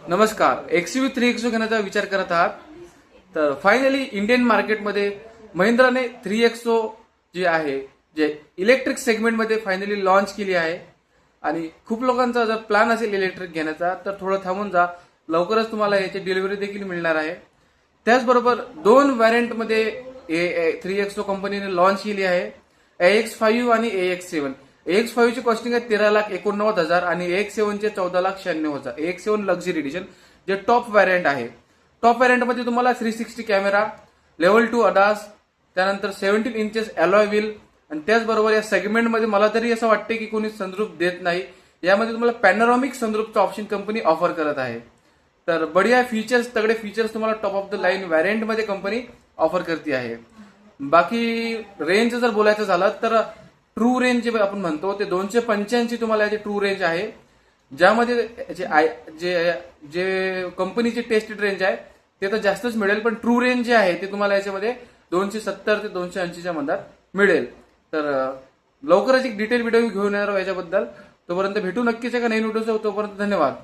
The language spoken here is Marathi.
नमस्कार. XUV 3XO घेण्याचा विचार करत आहात तर फायनली इंडियन मार्केटमध्ये महिंद्राने 3XO जे आहे जे इलेक्ट्रिक सेगमेंटमध्ये फायनली लॉन्च केली आहे. आणि खूप लोकांचा जर प्लॅन असेल इलेक्ट्रिक घेण्याचा तर थोडं थांबून जा, लवकरच तुम्हाला याची डिलिव्हरी देखील मिळणार आहे. त्याचबरोबर दोन व्हॅरियंटमध्ये 3XO कंपनीने लॉन्च केली आहे, AX5 आणि AX7. AX5 ची कॉस्टिंग आहे 13,89,000 आणि AX7 चे 14,96,000. AX7 लक्झरी एडिशन जे टॉप व्हॅरियंट आहे. टॉप व्हॅरियंटमध्ये तुम्हाला 360 कॅमेरा, लेव्हल 2 अडास, त्यानंतर 17 इंचेस अलॉय व्हील आणि त्याचबरोबर या सेगमेंटमध्ये मला तरी असं वाटते की कोणी सनरूफ देत नाही. यामध्ये तुम्हाला पॅनोरामिक सनरूफचं ऑप्शन कंपनी ऑफर करत आहे. तर बढिया फीचर्स, तगडे फीचर्स तुम्हाला टॉप ऑफ द लाईन व्हॅरियंटमध्ये कंपनी ऑफर करते आहे. बाकी रेंज जर बोलायचं झालं तर ट्रू रेंज जे आपण म्हणतो ते 285 तुम्हाला याची ट्रू रेंज आहे, ज्यामध्ये जे कंपनीची टेस्टेड रेंज आहे ते तर जास्तच मिळेल, पण ट्रू रेंज जे आहे ते तुम्हाला याच्यामध्ये 270 ते 280च्या मधात मिळेल. तर लवकरच एक डिटेल व्हिडिओ घेऊन येणार याच्याबद्दल. तोपर्यंत भेटू नक्कीच एका नवीन व्हिडिओ. तोपर्यंत धन्यवाद.